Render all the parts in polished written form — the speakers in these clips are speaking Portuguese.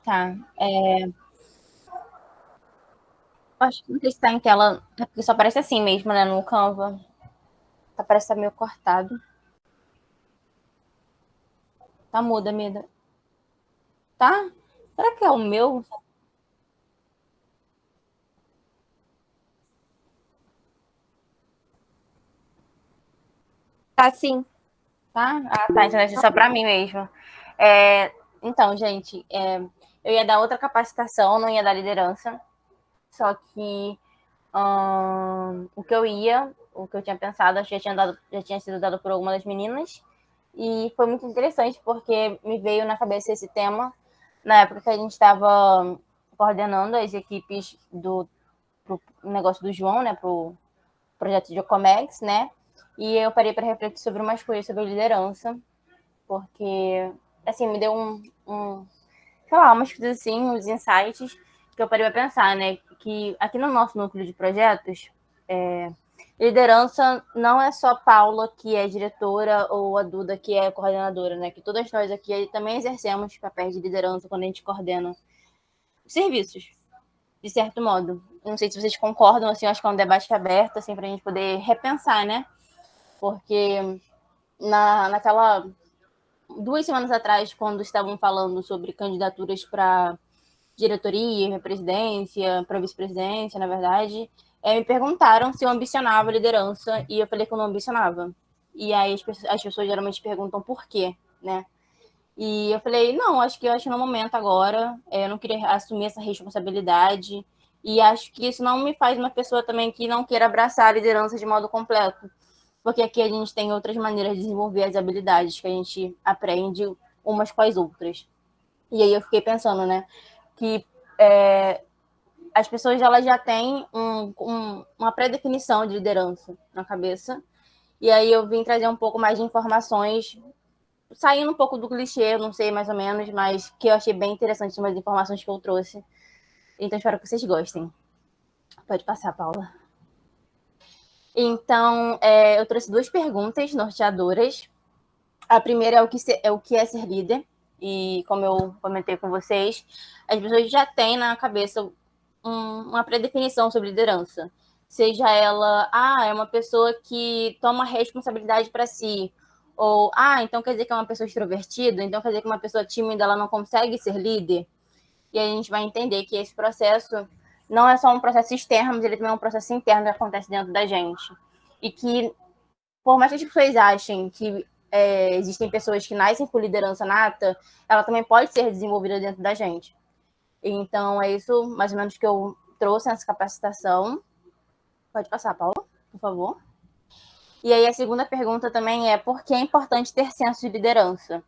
Tá. Acho que não sei se tá em tela, é porque só aparece assim mesmo, né, no Canva. Tá, parece que tá meio cortado. Tá muda, Mida. Tá? Será que é o meu? Tá sim. Tá? Ah, tá. Então é só pra mim mesmo. É, então, gente, eu ia dar outra capacitação, não ia dar liderança. Só que o que eu tinha pensado, acho que já tinha sido dado por alguma das meninas. E foi muito interessante, porque me veio na cabeça esse tema na época que a gente estava coordenando as equipes pro negócio do João, né, pro projeto de Comex, né? E eu parei para refletir sobre umas coisas sobre liderança, porque assim, me deu sei lá, umas coisas assim, uns insights que eu parei para pensar, né? Que aqui no nosso núcleo de projetos, liderança não é só a Paula, que é diretora, ou a Duda, que é coordenadora, né? Que todas nós aqui também exercemos papéis de liderança quando a gente coordena serviços, de certo modo. Não sei se vocês concordam, assim, acho que é um debate aberto, assim, para a gente poder repensar, né? Porque naquela 2 semanas atrás, quando estavam falando sobre candidaturas para diretoria, presidência, para vice-presidência, na verdade, me perguntaram se eu ambicionava liderança e eu falei que eu não ambicionava. E aí as pessoas geralmente perguntam por quê, né? E eu falei, não, eu acho que no momento agora, eu não queria assumir essa responsabilidade. E acho que isso não me faz uma pessoa também que não queira abraçar a liderança de modo completo. Porque aqui a gente tem outras maneiras de desenvolver as habilidades que a gente aprende umas com as outras. E aí eu fiquei pensando, né, que as pessoas elas já têm uma pré-definição de liderança na cabeça. E aí eu vim trazer um pouco mais de informações, saindo um pouco do clichê, não sei mais ou menos, mas que eu achei bem interessante umas informações que eu trouxe. Então espero que vocês gostem. Pode passar, Paula. Então, eu trouxe duas perguntas norteadoras. A primeira é o que é ser líder. E como eu comentei com vocês, as pessoas já têm na cabeça uma predefinição sobre liderança. Seja ela, é uma pessoa que toma responsabilidade para si. Ou, então quer dizer que é uma pessoa extrovertida, então quer dizer que uma pessoa tímida ela não consegue ser líder. E a gente vai entender que esse processo não é só um processo externo, mas ele também é um processo interno que acontece dentro da gente. E que, por mais que as pessoas achem que existem pessoas que nascem com liderança nata, ela também pode ser desenvolvida dentro da gente. Então, é isso mais ou menos que eu trouxe nessa capacitação. Pode passar, Paula, por favor. E aí, a segunda pergunta também é por que é importante ter senso de liderança?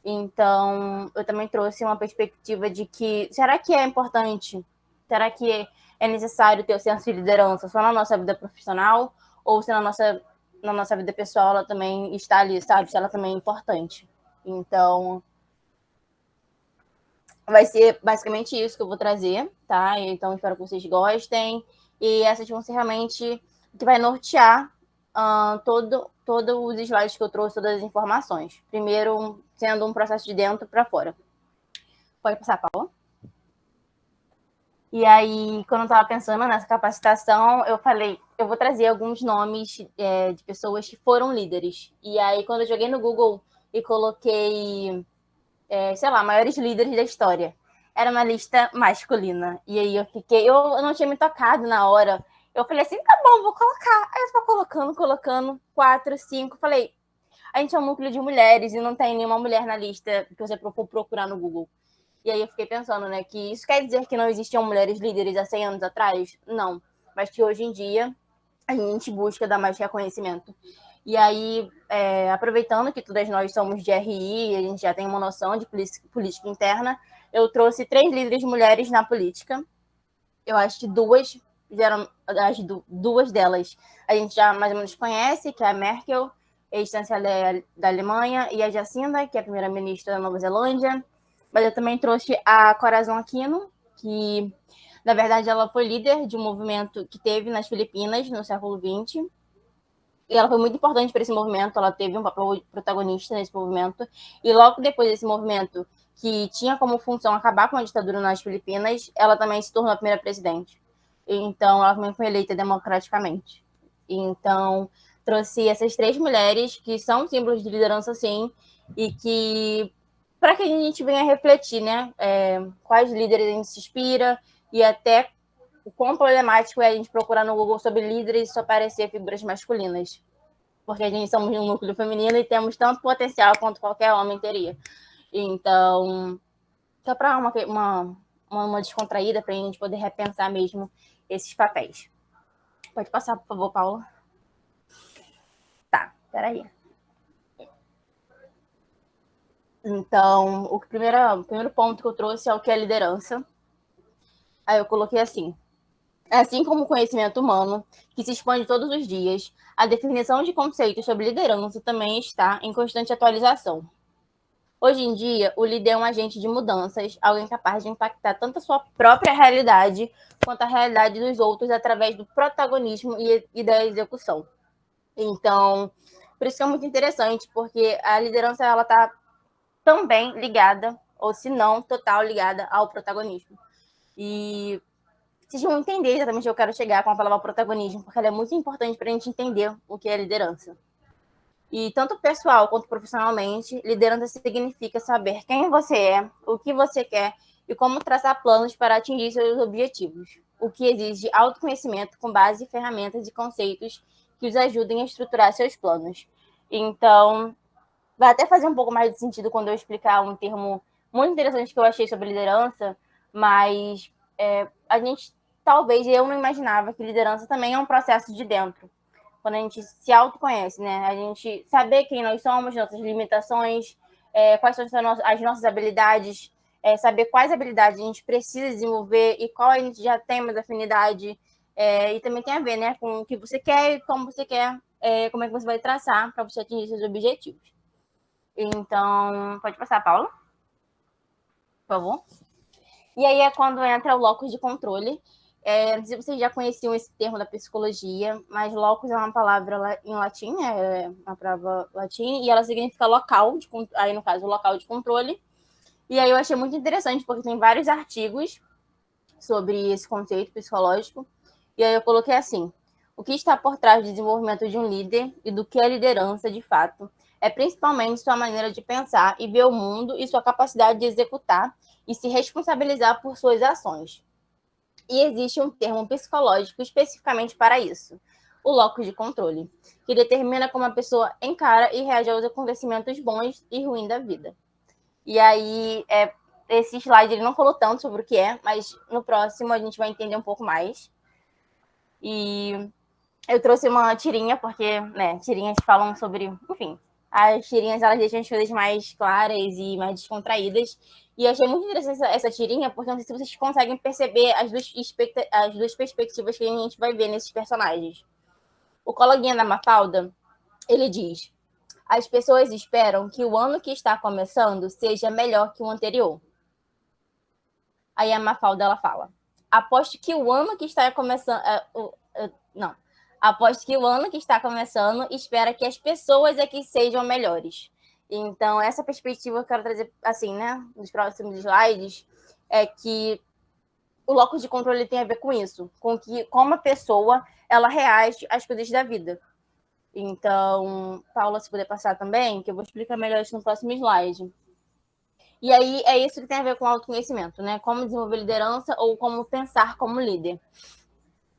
Então, eu também trouxe uma perspectiva de que será que é importante? Será que é necessário ter o senso de liderança só na nossa vida profissional? Ou se na nossa vida pessoal ela também está ali, sabe? Se ela também é importante. Então, vai ser basicamente isso que eu vou trazer, tá? Então, espero que vocês gostem. E essas vão ser realmente o que vai nortear todo os slides que eu trouxe, todas as informações. Primeiro, sendo um processo de dentro para fora. Pode passar, Paula. E aí, quando eu estava pensando nessa capacitação, eu falei, eu vou trazer alguns nomes de pessoas que foram líderes. E aí, quando eu joguei no Google e coloquei, sei lá, maiores líderes da história, era uma lista masculina. E aí eu não tinha me tocado na hora. Eu falei assim, tá bom, vou colocar. Aí eu tô colocando, 4, 5. Falei, a gente é um núcleo de mulheres e não tem nenhuma mulher na lista que você for procurar no Google. E aí eu fiquei pensando, né, que isso quer dizer que não existiam mulheres líderes há 100 anos atrás? Não. Mas que hoje em dia a gente busca dar mais reconhecimento. E aí, aproveitando que todas nós somos de RI, a gente já tem uma noção de política interna, eu trouxe 3 líderes mulheres na política. Eu acho que duas delas a gente já mais ou menos conhece, que é a Merkel, ex-chanceler da Alemanha, e a Jacinda, que é a primeira-ministra da Nova Zelândia. Mas eu também trouxe a Corazon Aquino, que, na verdade, ela foi líder de um movimento que teve nas Filipinas no século XX. E ela foi muito importante para esse movimento, ela teve um papel protagonista nesse movimento. E logo depois desse movimento, que tinha como função acabar com a ditadura nas Filipinas, ela também se tornou a primeira presidente. Então, ela também foi eleita democraticamente. Então, trouxe essas 3 mulheres que são símbolos de liderança, sim, e que, para que a gente venha refletir, né, quais líderes a gente se inspira e até o quão problemático é a gente procurar no Google sobre líderes e só aparecer figuras masculinas. Porque a gente somos um núcleo feminino e temos tanto potencial quanto qualquer homem teria. Então, só para uma descontraída, para a gente poder repensar mesmo esses papéis. Pode passar, por favor, Paula. Tá, peraí. Então, o primeiro ponto que eu trouxe é o que é liderança. Aí eu coloquei assim como o conhecimento humano, que se expande todos os dias, a definição de conceitos sobre liderança também está em constante atualização. Hoje em dia, o líder é um agente de mudanças, alguém capaz de impactar tanto a sua própria realidade quanto a realidade dos outros através do protagonismo e da execução. Então, por isso que é muito interessante, porque a liderança ela está também ligada, ou se não, total ligada ao protagonismo. E vocês vão entender exatamente onde eu quero chegar com a palavra protagonismo, porque ela é muito importante para a gente entender o que é liderança. E tanto pessoal quanto profissionalmente, liderança significa saber quem você é, o que você quer e como traçar planos para atingir seus objetivos, o que exige autoconhecimento com base em ferramentas e conceitos que os ajudem a estruturar seus planos. Então, vai até fazer um pouco mais de sentido quando eu explicar um termo muito interessante que eu achei sobre liderança, mas a gente, talvez, eu não imaginava que liderança também é um processo de dentro. Quando a gente se autoconhece, né? A gente saber quem nós somos, nossas limitações, quais são as nossas habilidades, saber quais habilidades a gente precisa desenvolver e qual a gente já tem mais afinidade. E também tem a ver, né, com o que você quer e como você quer, como é que você vai traçar para você atingir seus objetivos. Então, pode passar, Paula, por favor. E aí é quando entra o locus de controle. Não sei se vocês já conheciam esse termo da psicologia, mas locus é uma palavra em latim, é uma palavra latim, e ela significa local, aí no caso, local de controle. E aí eu achei muito interessante, porque tem vários artigos sobre esse conceito psicológico. E aí eu coloquei assim: o que está por trás do desenvolvimento de um líder e do que é liderança de fato é principalmente sua maneira de pensar e ver o mundo e sua capacidade de executar e se responsabilizar por suas ações. E existe um termo psicológico especificamente para isso, o locus de controle, que determina como a pessoa encara e reage aos acontecimentos bons e ruins da vida. E aí, esse slide ele não falou tanto sobre o que é, mas no próximo a gente vai entender um pouco mais. E eu trouxe uma tirinha, porque, né, tirinhas falam sobre, enfim, as tirinhas elas deixam as coisas mais claras e mais descontraídas. E eu achei muito interessante essa tirinha, porque não sei se vocês conseguem perceber as duas perspectivas que a gente vai ver nesses personagens. O coleguinha da Mafalda, ele diz: as pessoas esperam que o ano que está começando seja melhor que o anterior. Aí a Mafalda, ela fala: aposto que o ano que está começando... não. Aposto que o ano que está começando espera que as pessoas aqui sejam melhores. Então, essa perspectiva que eu quero trazer, assim, né, nos próximos slides, é que o locus de controle tem a ver com isso, com que como a pessoa ela reage às coisas da vida. Então, Paula, se puder passar também, que eu vou explicar melhor isso no próximo slide. E aí é isso que tem a ver com autoconhecimento, né? Como desenvolver liderança ou como pensar como líder.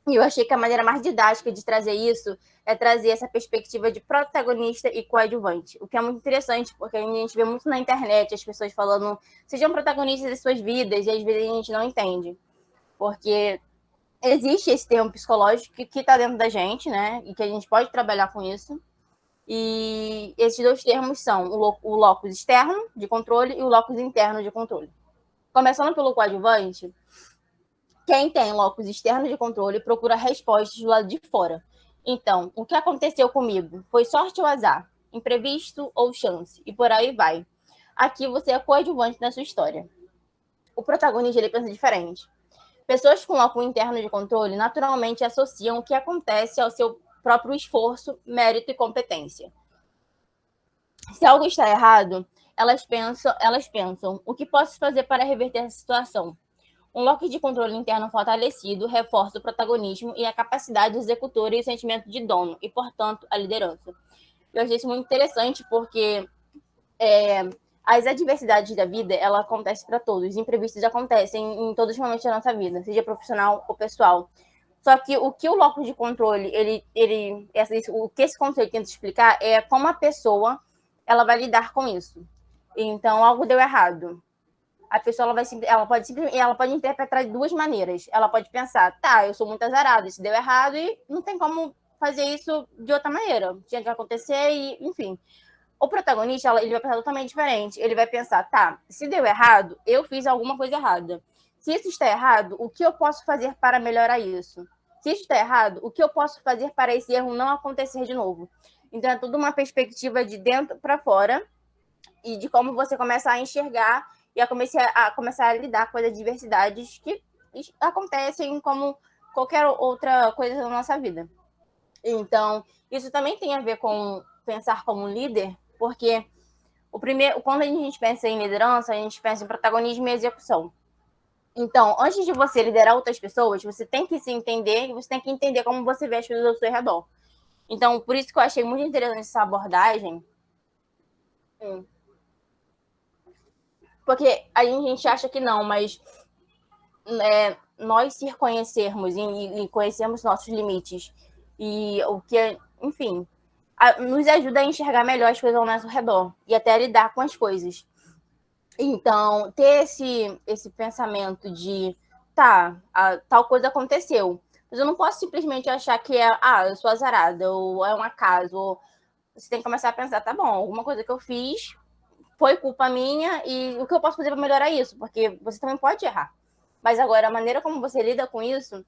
E eu achei que a maneira mais didática de trazer isso é trazer essa perspectiva de protagonista e coadjuvante, o que é muito interessante, porque a gente vê muito na internet as pessoas falando sejam protagonistas das suas vidas, e às vezes a gente não entende, porque existe esse termo psicológico que está dentro da gente, né, e que a gente pode trabalhar com isso, e esses dois termos são o locus externo de controle e o locus interno de controle. Começando pelo coadjuvante, quem tem locus externo de controle procura respostas do lado de fora. Então, o que aconteceu comigo? Foi sorte ou azar? Imprevisto ou chance? E por aí vai. Aqui você é coadjuvante na sua história. O protagonista ele pensa diferente. Pessoas com locus interno de controle naturalmente associam o que acontece ao seu próprio esforço, mérito e competência. Se algo está errado, elas pensam, o que posso fazer para reverter essa situação? Um locus de controle interno fortalecido reforça o protagonismo e a capacidade executora e o sentimento de dono, e, portanto, a liderança. Eu achei isso muito interessante porque as adversidades da vida, ela acontece para todos. Imprevistos acontecem em todos os momentos da nossa vida, seja profissional ou pessoal. Só que o que o locus de controle, o que esse conceito tenta explicar é como a pessoa ela vai lidar com isso. Então, algo deu errado. A pessoa ela pode interpretar de duas maneiras. Ela pode pensar, tá, eu sou muito azarada, isso deu errado e não tem como fazer isso de outra maneira. Tinha que acontecer e, enfim. O protagonista, ele vai pensar totalmente diferente. Ele vai pensar, tá, se deu errado, eu fiz alguma coisa errada. Se isso está errado, o que eu posso fazer para melhorar isso? Se isso está errado, o que eu posso fazer para esse erro não acontecer de novo? Então, é tudo uma perspectiva de dentro para fora e de como você começa a enxergar e a começar a lidar com as adversidades que acontecem como qualquer outra coisa na nossa vida. Então, isso também tem a ver com pensar como líder, porque quando a gente pensa em liderança, a gente pensa em protagonismo e execução. Então, antes de você liderar outras pessoas, você tem que se entender e você tem que entender como você vê as coisas ao seu redor. Então, por isso que eu achei muito interessante essa abordagem. Porque a gente acha que não, mas nós se conhecermos e conhecermos nossos limites e o que, enfim, nos ajuda a enxergar melhor as coisas ao nosso redor e até a lidar com as coisas. Então, ter esse pensamento de, tá, tal coisa aconteceu, mas eu não posso simplesmente achar que eu sou azarada, ou é um acaso, ou você tem que começar a pensar, tá bom, alguma coisa que eu fiz foi culpa minha e o que eu posso fazer para melhorar isso? Porque você também pode errar. Mas agora, a maneira como você lida com isso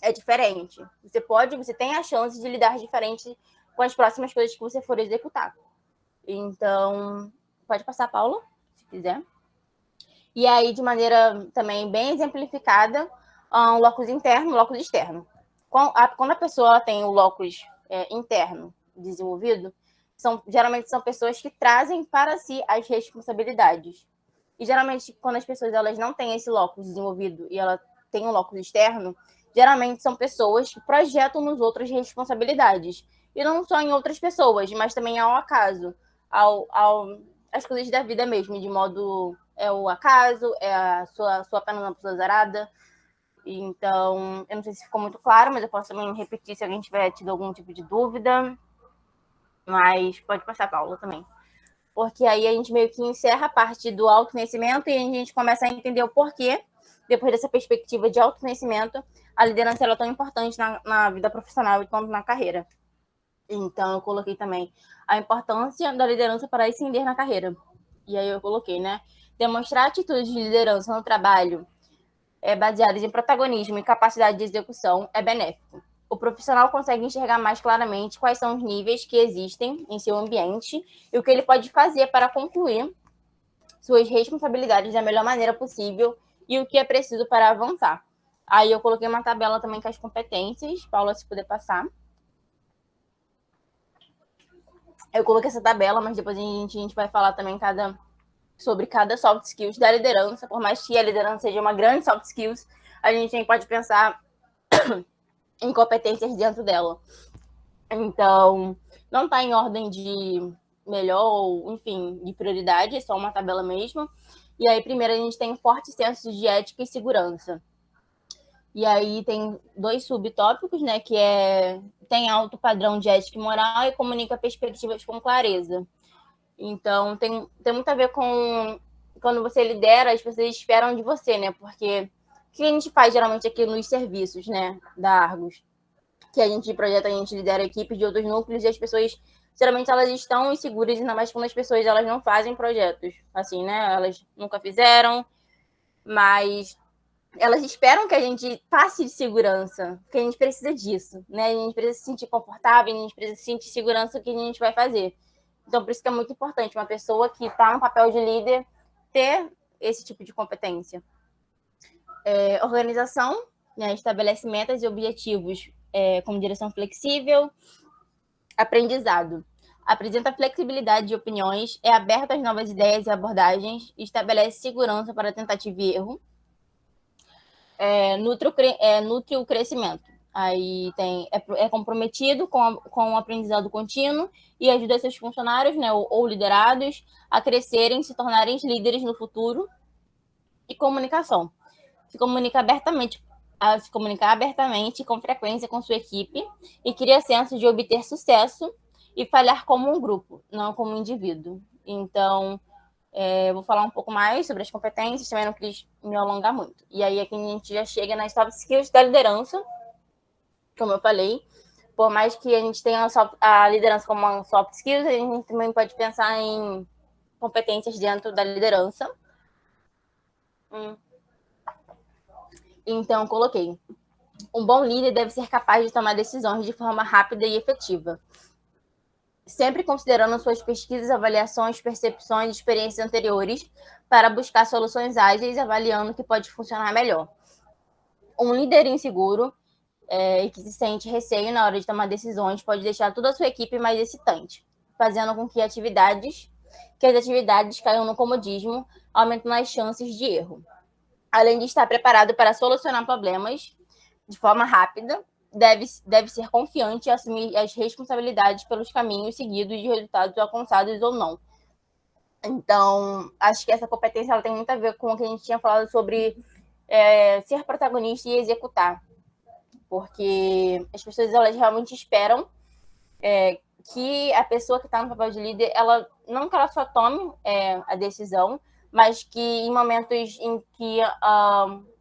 é diferente. Você tem a chance de lidar diferente com as próximas coisas que você for executar. Então, pode passar, Paula, se quiser. E aí, de maneira também bem exemplificada, um locus interno, um locus externo. Quando a pessoa tem o locus interno desenvolvido, geralmente são pessoas que trazem para si as responsabilidades. E geralmente, quando as pessoas elas não têm esse locus desenvolvido e ela tem um locus externo, geralmente são pessoas que projetam nos outros responsabilidades. E não só em outras pessoas, mas também ao acaso, às coisas da vida mesmo, de modo o acaso, a sua pena na pessoa zarada. Então, eu não sei se ficou muito claro, mas eu posso também repetir se alguém tiver tido algum tipo de dúvida. Mas pode passar, Paula, também. Porque aí a gente meio que encerra a parte do autoconhecimento e a gente começa a entender o porquê, depois dessa perspectiva de autoconhecimento, a liderança é tão importante na vida profissional e tanto na carreira. Então, eu coloquei também a importância da liderança para ascender na carreira. E aí eu coloquei, né? Demonstrar atitudes de liderança no trabalho baseadas em protagonismo e capacidade de execução é benéfico. O profissional consegue enxergar mais claramente quais são os níveis que existem em seu ambiente e o que ele pode fazer para concluir suas responsabilidades da melhor maneira possível e o que é preciso para avançar. Aí eu coloquei uma tabela também com as competências. Paula, se puder passar. Eu coloquei essa tabela, mas depois a gente vai falar também sobre cada soft skills da liderança. Por mais que a liderança seja uma grande soft skills, a gente também pode pensar em competências dentro dela. Então, não está em ordem de melhor ou, enfim, de prioridade, é só uma tabela mesmo. E aí, primeiro, a gente tem forte senso de ética e segurança. E aí tem 2 subtópicos, né, que tem alto padrão de ética e moral e comunica perspectivas com clareza. Então, tem muito a ver com quando você lidera, as pessoas esperam de você, né, porque o que a gente faz geralmente aqui nos serviços, né, da Argos? Que a gente projeta, a gente lidera equipes de outros núcleos e as pessoas, geralmente, elas estão inseguras, ainda mais quando as pessoas elas não fazem projetos, assim, né? Elas nunca fizeram, mas elas esperam que a gente passe de segurança, porque a gente precisa disso, né? A gente precisa se sentir confortável, a gente precisa sentir segurança do que a gente vai fazer. Então, por isso que é muito importante uma pessoa que está no papel de líder ter esse tipo de competência. Organização, né? Estabelece metas e objetivos com direção flexível, aprendizado. apresenta flexibilidade de opiniões, é aberto às novas ideias e abordagens, estabelece segurança para tentativa e erro, nutre o crescimento. Aí é comprometido com o aprendizado contínuo e ajuda seus funcionários, né, ou liderados, a crescerem, se tornarem líderes no futuro. E comunicação. Se comunicar abertamente com frequência com sua equipe e cria senso de obter sucesso e falhar como um grupo, não como um indivíduo. Então, vou falar um pouco mais sobre as competências, também não quis me alongar muito. E aí aqui a gente já chega nas soft skills da liderança, como eu falei. Por mais que a gente tenha a liderança como uma soft skills, a gente também pode pensar em competências dentro da liderança. Então, coloquei. Um bom líder deve ser capaz de tomar decisões de forma rápida e efetiva, sempre considerando suas pesquisas, avaliações, percepções e experiências anteriores para buscar soluções ágeis, avaliando o que pode funcionar melhor. Um líder inseguro e que se sente receio na hora de tomar decisões pode deixar toda a sua equipe mais excitante, fazendo com que as atividades caiam no comodismo, aumentando as chances de erro. Além de estar preparado para solucionar problemas de forma rápida, deve ser confiante e assumir as responsabilidades pelos caminhos seguidos e resultados alcançados ou não. Então, acho que essa competência ela tem muito a ver com o que a gente tinha falado sobre ser protagonista e executar. Porque as pessoas elas realmente esperam que a pessoa que está no papel de líder, ela não que ela só tome a decisão, mas que em momentos em que,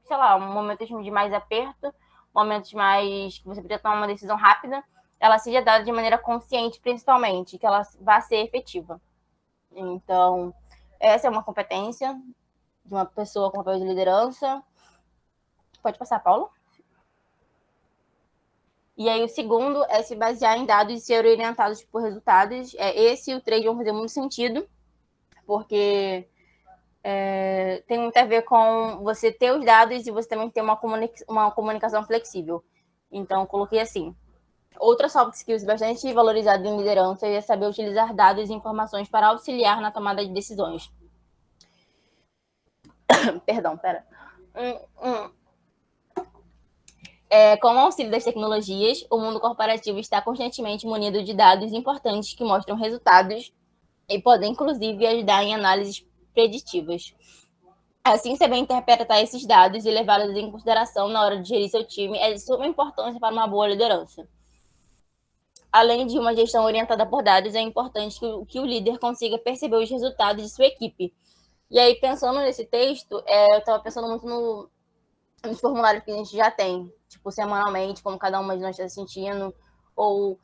sei lá, momentos de mais aperto, momentos mais que você precisa tomar uma decisão rápida, ela seja dada de maneira consciente, principalmente, que ela vá ser efetiva. Então, essa é uma competência de uma pessoa com papel de liderança. Pode passar, Paulo? E aí o segundo é se basear em dados e ser orientados por resultados. Esse e o 3 vão fazer muito sentido, porque tem muito a ver com você ter os dados e você também ter uma comunicação flexível. Então, coloquei assim. Outra soft skills bastante valorizada em liderança é saber utilizar dados e informações para auxiliar na tomada de decisões. Perdão, pera. Com o auxílio das tecnologias, o mundo corporativo está constantemente munido de dados importantes que mostram resultados e podem, inclusive, ajudar em análises preditivas. Assim, saber interpretar esses dados e levá-los em consideração na hora de gerir seu time é de suma importância para uma boa liderança. Além de uma gestão orientada por dados, é importante que o líder consiga perceber os resultados de sua equipe. E aí, pensando nesse texto, eu estava pensando muito nos formulários que a gente já tem, tipo, semanalmente, como cada uma de nós está se sentindo, ou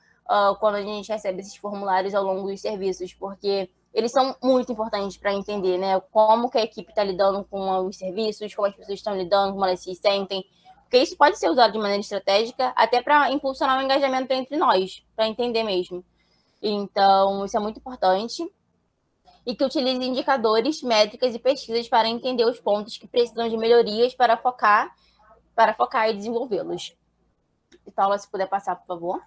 quando a gente recebe esses formulários ao longo dos serviços, porque eles são muito importantes para entender, né, como que a equipe está lidando com os serviços, como as pessoas estão lidando, como elas se sentem, porque isso pode ser usado de maneira estratégica, até para impulsionar o engajamento entre nós, para entender mesmo. Então, isso é muito importante. E que utilize indicadores, métricas e pesquisas para entender os pontos que precisam de melhorias para focar e desenvolvê-los. E Paula, se puder passar, por favor.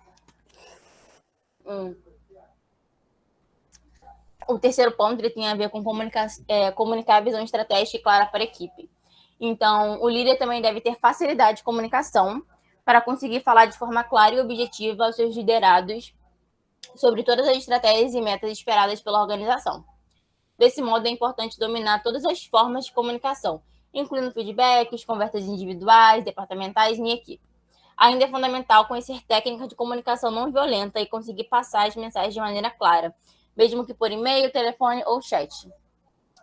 O terceiro ponto ele tem a ver com comunicar a visão estratégica e clara para a equipe. Então, o líder também deve ter facilidade de comunicação para conseguir falar de forma clara e objetiva aos seus liderados sobre todas as estratégias e metas esperadas pela organização. Desse modo, é importante dominar todas as formas de comunicação, incluindo feedbacks, conversas individuais, departamentais e em equipe. Ainda é fundamental conhecer técnicas de comunicação não violenta e conseguir passar as mensagens de maneira clara, mesmo que por e-mail, telefone ou chat.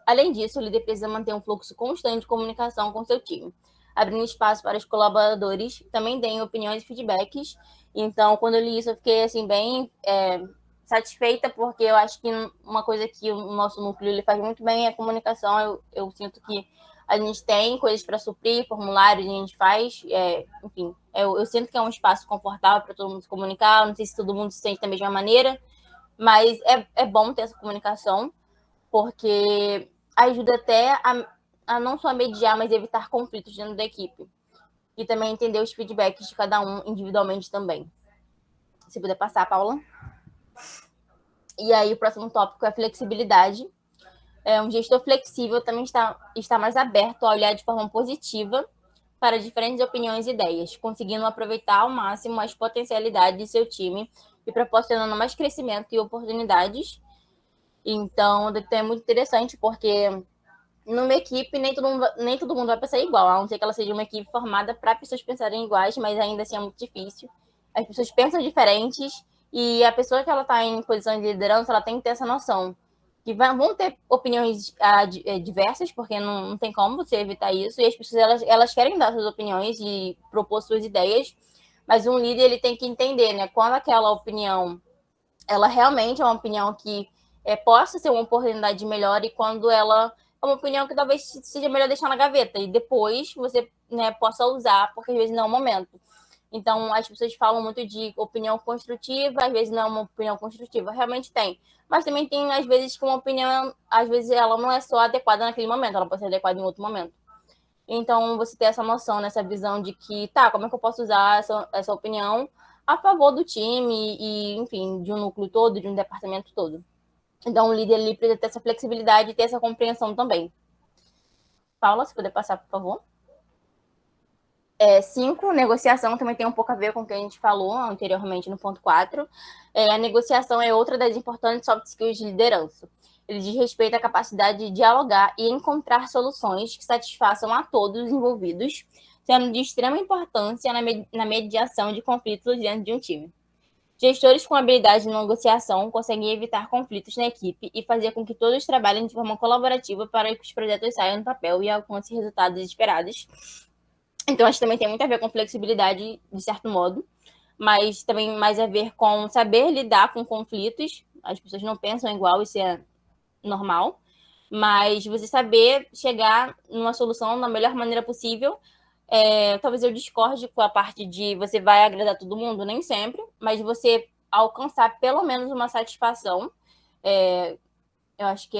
Além disso, o líder precisa manter um fluxo constante de comunicação com seu time, abrindo espaço para os colaboradores também deem opiniões e feedbacks. Então, quando eu li isso, eu fiquei assim, bem satisfeita, porque eu acho que uma coisa que o nosso núcleo ele faz muito bem é a comunicação. Eu sinto que a gente tem coisas para suprir, formulários a gente faz, enfim, eu sinto que é um espaço confortável para todo mundo se comunicar. Não sei se todo mundo se sente da mesma maneira, mas é bom ter essa comunicação, porque ajuda até a não só mediar, mas evitar conflitos dentro da equipe. E também entender os feedbacks de cada um individualmente também. Se puder passar, Paula. E aí, o próximo tópico é flexibilidade. Um gestor flexível também está mais aberto a olhar de forma positiva para diferentes opiniões e ideias, conseguindo aproveitar ao máximo as potencialidades de seu time e proporcionando mais crescimento e oportunidades. Então, é muito interessante, porque numa equipe nem todo mundo vai pensar igual, a não ser que ela seja uma equipe formada para pessoas pensarem iguais, mas ainda assim é muito difícil. As pessoas pensam diferentes e a pessoa que ela está em posição de liderança, ela tem que ter essa noção que vão ter opiniões diversas, porque não tem como você evitar isso, e as pessoas elas querem dar suas opiniões e propor suas ideias, mas um líder ele tem que entender, né, quando aquela opinião ela realmente é uma opinião que possa ser uma oportunidade melhor e quando ela é uma opinião que talvez seja melhor deixar na gaveta e depois você, né, possa usar, porque às vezes não é o momento. Então, as pessoas falam muito de opinião construtiva, às vezes não é uma opinião construtiva. Realmente tem. Mas também tem, às vezes, que uma opinião, às vezes, ela não é só adequada naquele momento, ela pode ser adequada em outro momento. Então, você ter essa noção, nessa visão de que, tá, como é que eu posso usar essa opinião a favor do time e, enfim, de um núcleo todo, de um departamento todo. Então, o líder ali precisa ter essa flexibilidade e ter essa compreensão também. Paula, se puder passar, por favor. 5, negociação também tem um pouco a ver com o que a gente falou anteriormente no ponto 4. A negociação é outra das importantes soft skills de liderança. Ele diz respeito à capacidade de dialogar e encontrar soluções que satisfaçam a todos os envolvidos, sendo de extrema importância na mediação de conflitos dentro de um time. Gestores com habilidade de negociação conseguem evitar conflitos na equipe e fazer com que todos trabalhem de forma colaborativa para que os projetos saiam do papel e alcancem resultados esperados. Então, acho que também tem muito a ver com flexibilidade, de certo modo, mas também mais a ver com saber lidar com conflitos. As pessoas não pensam igual, isso é normal, mas você saber chegar numa solução da melhor maneira possível. Talvez eu discorde com a parte de você vai agradar todo mundo, nem sempre, mas você alcançar pelo menos uma satisfação, eu acho que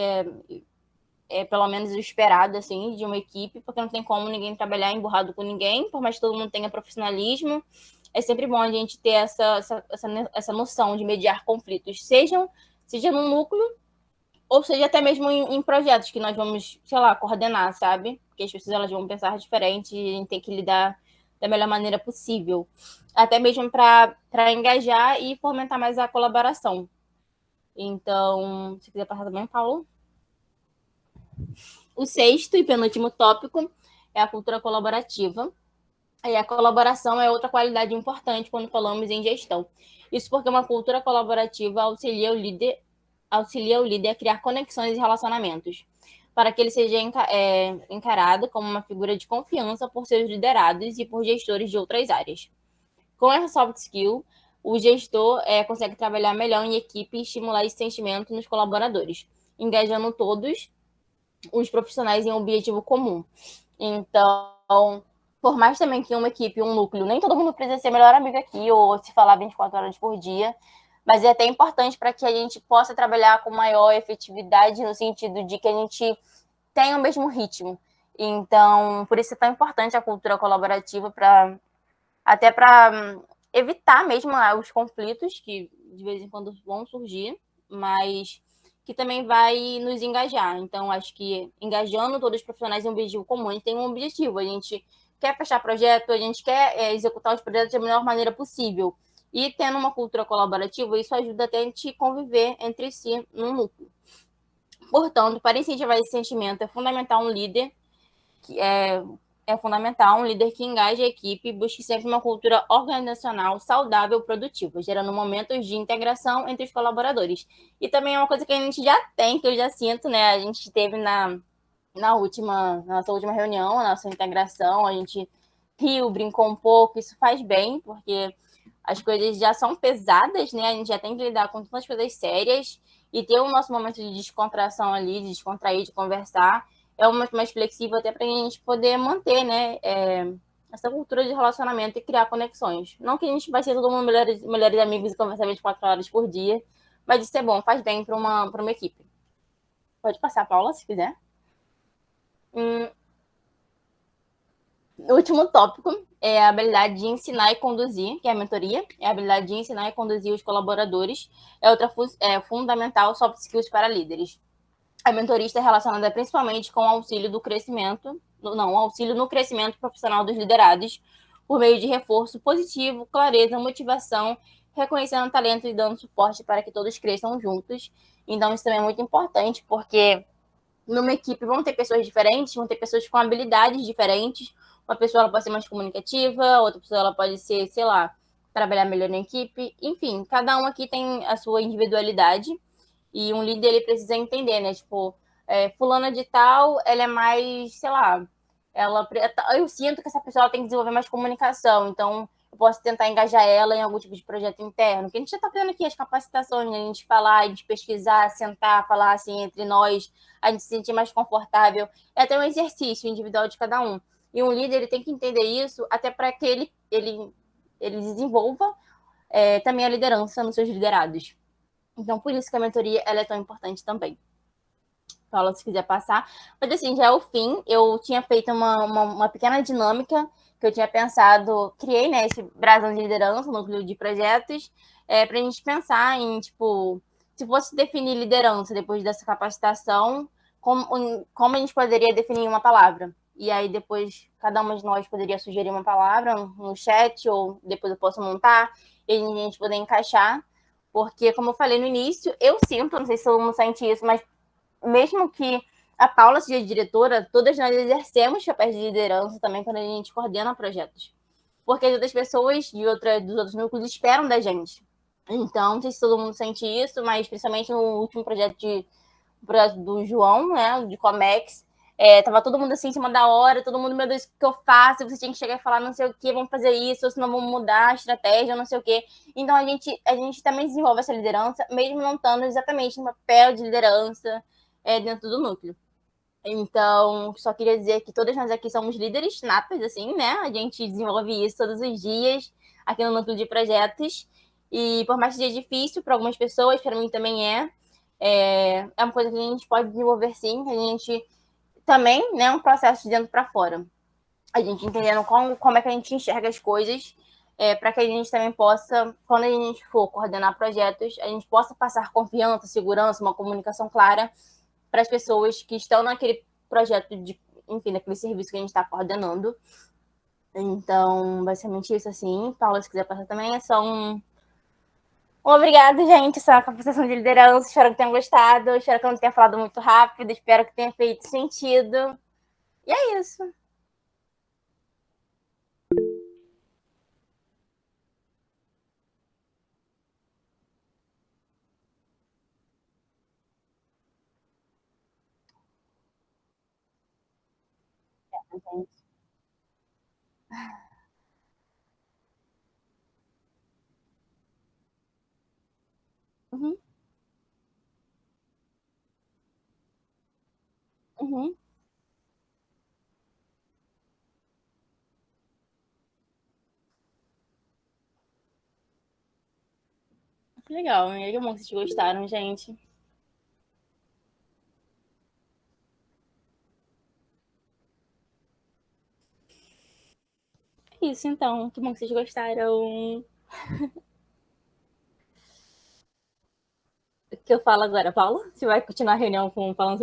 é pelo menos o esperado, assim, de uma equipe, porque não tem como ninguém trabalhar emburrado com ninguém, por mais que todo mundo tenha profissionalismo. É sempre bom a gente ter essa noção de mediar conflitos, seja num núcleo, ou seja até mesmo em projetos que nós vamos, sei lá, coordenar, sabe? Porque as pessoas elas vão pensar diferente e a gente tem que lidar da melhor maneira possível. Até mesmo para engajar e fomentar mais a colaboração. Então, se quiser passar também, Paulo. O 6º e penúltimo tópico é a cultura colaborativa. E a colaboração é outra qualidade importante quando falamos em gestão. Isso porque uma cultura colaborativa auxilia o líder a criar conexões e relacionamentos, para que ele seja encarado como uma figura de confiança por seus liderados e por gestores de outras áreas. Com essa soft skill, o gestor consegue trabalhar melhor em equipe e estimular esse sentimento nos colaboradores, engajando todos os profissionais em um objetivo comum. Então, por mais também que uma equipe, um núcleo, nem todo mundo precisa ser melhor amigo aqui ou se falar 24 horas por dia, mas é até importante para que a gente possa trabalhar com maior efetividade no sentido de que a gente tenha o mesmo ritmo. Então, por isso é tão importante a cultura colaborativa até para evitar mesmo os conflitos que de vez em quando vão surgir, mas que também vai nos engajar. Então, acho que engajando todos os profissionais em um objetivo comum, a gente tem um objetivo, a gente quer fechar projeto, a gente quer executar os projetos da melhor maneira possível. E tendo uma cultura colaborativa, isso ajuda até a gente conviver entre si num núcleo. Portanto, para incentivar esse sentimento, é fundamental um líder que é fundamental um líder que engaje a equipe e busque sempre uma cultura organizacional saudável e produtiva, gerando momentos de integração entre os colaboradores. E também é uma coisa que a gente já tem, que eu já sinto, né? A gente teve na nossa última reunião, a nossa integração, a gente riu, brincou um pouco, isso faz bem, porque as coisas já são pesadas, né? A gente já tem que lidar com tantas coisas sérias e ter o nosso momento de descontração ali, de descontrair, de conversar, é um momento mais flexível até para a gente poder manter, né, essa cultura de relacionamento e criar conexões. Não que a gente vai ser todo mundo melhores amigos e conversar 24 horas por dia, mas isso é bom, faz bem para uma equipe. Pode passar, Paula, se quiser. O último tópico é a habilidade de ensinar e conduzir, que é a mentoria, é a habilidade de ensinar e conduzir os colaboradores, é outra fundamental soft skills para líderes. A mentoria está relacionada principalmente com o auxílio do crescimento, não, o auxílio no crescimento profissional dos liderados, por meio de reforço positivo, clareza, motivação, reconhecendo talento e dando suporte para que todos cresçam juntos. Então, isso também é muito importante, porque numa equipe vão ter pessoas diferentes, vão ter pessoas com habilidades diferentes. Uma pessoa ela pode ser mais comunicativa, outra pessoa ela pode ser, sei lá, trabalhar melhor na equipe. Enfim, cada um aqui tem a sua individualidade e um líder ele precisa entender, né? Tipo, fulana de tal, ela é mais, sei lá, eu sinto que essa pessoa tem que desenvolver mais comunicação, então eu posso tentar engajar ela em algum tipo de projeto interno, que a gente já está fazendo aqui as capacitações, né? A gente falar, a gente pesquisar, sentar, falar assim entre nós, a gente se sentir mais confortável. É até um exercício individual de cada um. E um líder ele tem que entender isso até para que ele desenvolva também a liderança nos seus liderados. Então, por isso que a mentoria ela é tão importante também. Paula, se quiser passar. Mas assim, já é o fim. Eu tinha feito uma pequena dinâmica que eu tinha pensado, criei, né, esse brasão de liderança, núcleo de projetos, para a gente pensar em, tipo, se fosse definir liderança depois dessa capacitação, como a gente poderia definir uma palavra. E aí depois cada uma de nós poderia sugerir uma palavra no chat, ou depois eu posso montar, e a gente poder encaixar. Porque, como eu falei no início, eu sinto, não sei se todo mundo sente isso, mas mesmo que a Paula seja diretora, todas nós exercemos papéis de liderança também quando a gente coordena projetos. Porque as outras pessoas dos outros núcleos esperam da gente. Então, não sei se todo mundo sente isso, mas principalmente no último projeto do João, né, de Comex, tava todo mundo assim em cima da hora, todo mundo, meu Deus, o que eu faço? Você tinha que chegar e falar não sei o que, vamos fazer isso, ou senão vamos mudar a estratégia, não sei o que. Então a gente também desenvolve essa liderança, mesmo não estando exatamente no papel de liderança dentro do núcleo. Então, só queria dizer que todas nós aqui somos líderes natas, assim, né? A gente desenvolve isso todos os dias aqui no núcleo de projetos. E por mais que seja difícil para algumas pessoas, para mim também é uma coisa que a gente pode desenvolver sim. A gente também, né, um processo de dentro para fora. A gente entendendo como é que a gente enxerga as coisas, para que a gente também possa, quando a gente for coordenar projetos, a gente possa passar confiança, segurança, uma comunicação clara para as pessoas que estão naquele projeto enfim, naquele serviço que a gente está coordenando. Então, basicamente isso, assim. Paula, se quiser passar também, é só um obrigado, gente. Essa é uma capacitação de liderança. Espero que tenham gostado. Espero que eu não tenha falado muito rápido. Espero que tenha feito sentido. E é isso. Uhum, uhum. Que legal. É bom que vocês gostaram, gente. É isso, então. Que bom que vocês gostaram. O que eu falo agora, Paula? Você vai continuar a reunião falando